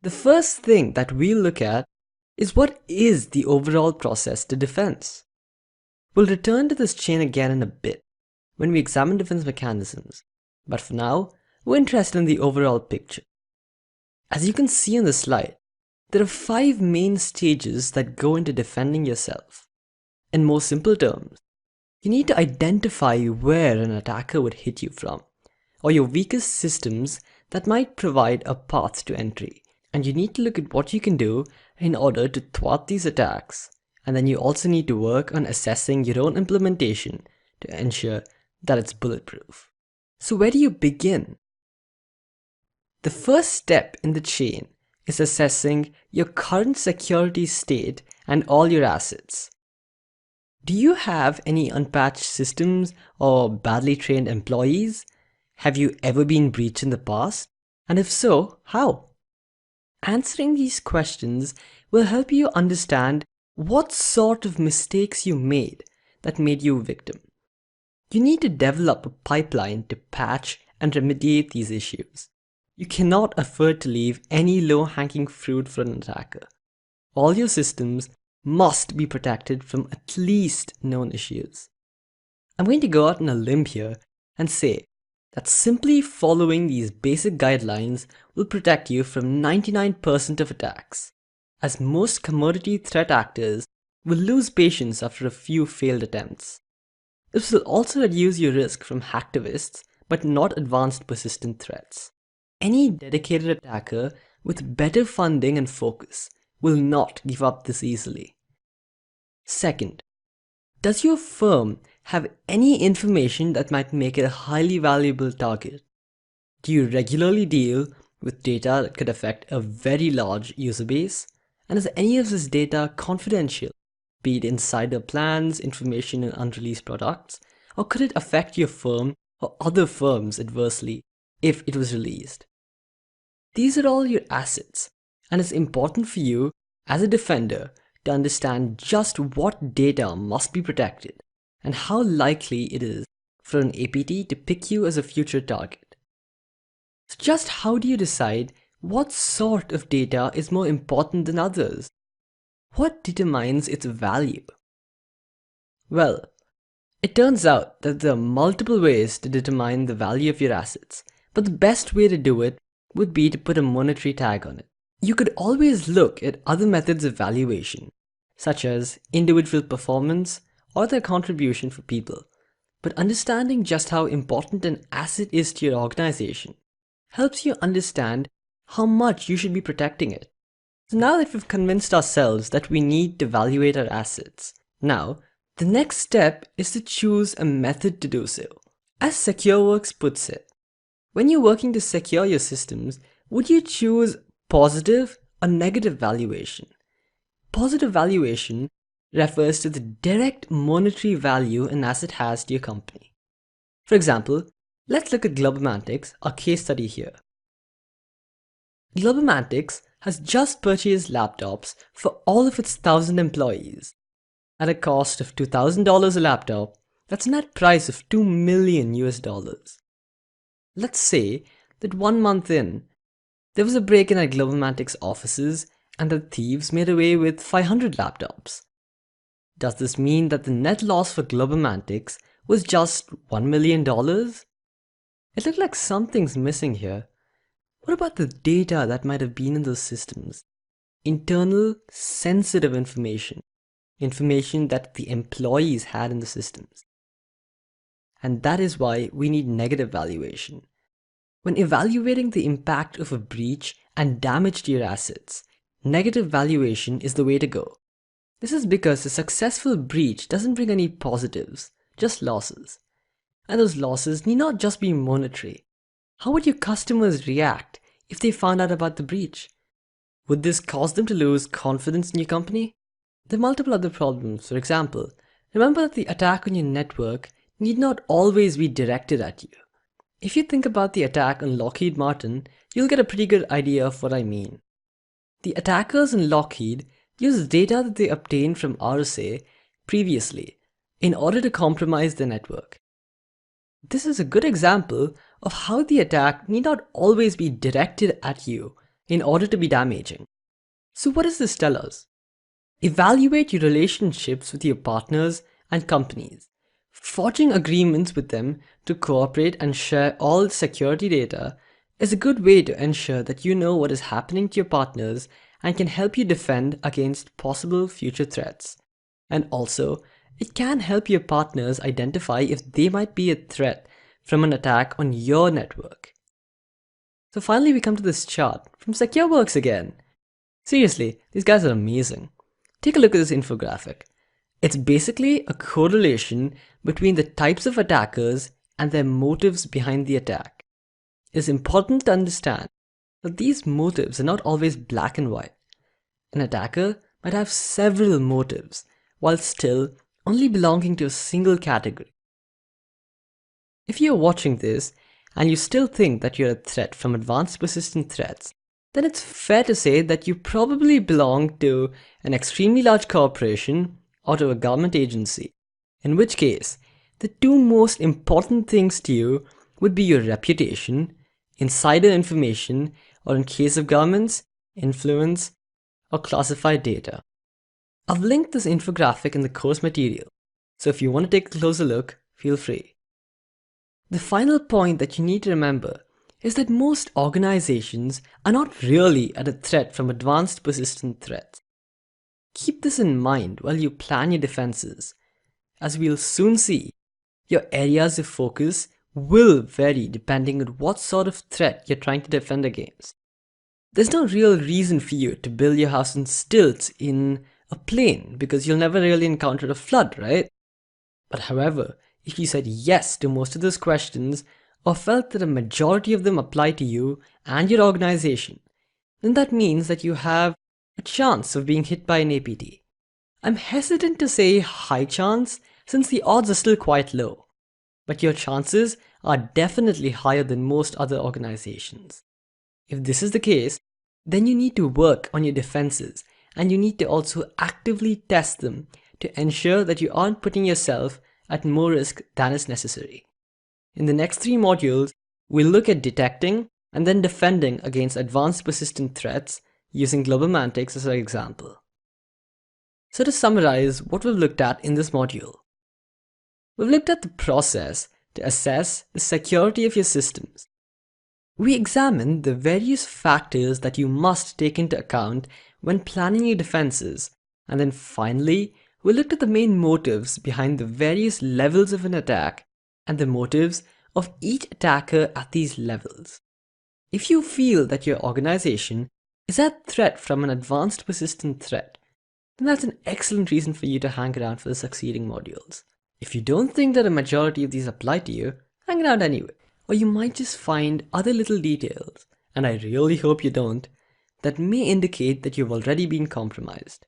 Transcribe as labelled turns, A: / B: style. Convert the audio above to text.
A: The first thing that we look at is what is the overall process to defense. We'll return to this chain again in a bit when we examine defense mechanisms, but for now, we're interested in the overall picture. As you can see on the slide, there are 5 main stages that go into defending yourself. In more simple terms, you need to identify where an attacker would hit you from, or your weakest systems that might provide a path to entry. And you need to look at what you can do in order to thwart these attacks. And then you also need to work on assessing your own implementation to ensure that it's bulletproof. So where do you begin? The first step in the chain is assessing your current security state and all your assets. Do you have any unpatched systems or badly trained employees? Have you ever been breached in the past? And if so, how? Answering these questions will help you understand what sort of mistakes you made that made you a victim. You need to develop a pipeline to patch and remediate these issues. You cannot afford to leave any low-hanging fruit for an attacker. All your systems must be protected from at least known issues. I'm going to go out on a limb here and say that simply following these basic guidelines will protect you from 99% of attacks, as most commodity threat actors will lose patience after a few failed attempts. This will also reduce your risk from hacktivists, but not advanced persistent threats. Any dedicated attacker with better funding and focus will not give up this easily. Second, does your firm have any information that might make it a highly valuable target? Do you regularly deal with data that could affect a very large user base? And is any of this data confidential, be it insider plans, information in unreleased products, or could it affect your firm or other firms adversely if it was released? These are all your assets, and it's important for you as a defender to understand just what data must be protected and how likely it is for an APT to pick you as a future target. So just how do you decide what sort of data is more important than others? What determines its value? Well, it turns out that there are multiple ways to determine the value of your assets, but the best way to do it would be to put a monetary tag on it. You could always look at other methods of valuation, such as individual performance or their contribution for people, but understanding just how important an asset is to your organization helps you understand how much you should be protecting it. So now that we've convinced ourselves that we need to evaluate our assets, now the next step is to choose a method to do so. As SecureWorks puts it, when you're working to secure your systems, would you choose positive or negative valuation? Positive valuation refers to the direct monetary value an asset has to your company. For example, let's look at Globomantics, our case study here. Globomantics has just purchased laptops for all of its 1,000 employees. At a cost of $2,000 a laptop, that's a net price of $2 million US. Let's say that 1 month in, there was a break-in at Globomantics offices and the thieves made away with 500 laptops. Does this mean that the net loss for Globomantics was just $1 million? It looked like something's missing here. What about the data that might have been in those systems? Internal, sensitive information. Information that the employees had in the systems. And that is why we need negative valuation. When evaluating the impact of a breach and damage to your assets, negative valuation is the way to go. This is because a successful breach doesn't bring any positives, just losses. And those losses need not just be monetary. How would your customers react if they found out about the breach? Would this cause them to lose confidence in your company? There are multiple other problems. For example, remember that the attack on your network need not always be directed at you. If you think about the attack on Lockheed Martin, you'll get a pretty good idea of what I mean. The attackers in Lockheed use data that they obtained from RSA previously in order to compromise the network. This is a good example of how the attack need not always be directed at you, in order to be damaging. So what does this tell us? Evaluate your relationships with your partners and companies. Forging agreements with them to cooperate and share all security data is a good way to ensure that you know what is happening to your partners and can help you defend against possible future threats. And also, it can help your partners identify if they might be a threat from an attack on your network. So finally we come to this chart from SecureWorks again. Seriously, these guys are amazing. Take a look at this infographic. It's basically a correlation between the types of attackers and their motives behind the attack. It is important to understand that these motives are not always black and white. An attacker might have several motives while still only belonging to a single category. If you're watching this and you still think that you're a threat from advanced persistent threats, then it's fair to say that you probably belong to an extremely large corporation or to a government agency, in which case, the two most important things to you would be your reputation, insider information, or in case of governments, influence, or classified data. I've linked this infographic in the course material, so if you want to take a closer look, feel free. The final point that you need to remember is that most organizations are not really at a threat from advanced persistent threats. Keep this in mind while you plan your defenses. As we'll soon see, your areas of focus will vary depending on what sort of threat you're trying to defend against. There's no real reason for you to build your house on stilts in a plane because you'll never really encounter a flood, right? But however, if you said yes to most of those questions or felt that a majority of them apply to you and your organization, then that means that you have a chance of being hit by an APT. I'm hesitant to say high chance since the odds are still quite low, but your chances are definitely higher than most other organizations. If this is the case, then you need to work on your defenses and you need to also actively test them to ensure that you aren't putting yourself at more risk than is necessary. In the next 3 modules, we'll look at detecting and then defending against advanced persistent threats using global mantics as our example. So to summarize what we've looked at in this module, we've looked at the process to assess the security of your systems. We examined the various factors that you must take into account when planning your defenses, and then finally, we looked at the main motives behind the various levels of an attack and the motives of each attacker at these levels. If you feel that your organization is at threat from an advanced persistent threat, then that's an excellent reason for you to hang around for the succeeding modules. If you don't think that a majority of these apply to you, hang around anyway. Or you might just find other little details, and I really hope you don't, that may indicate that you've already been compromised.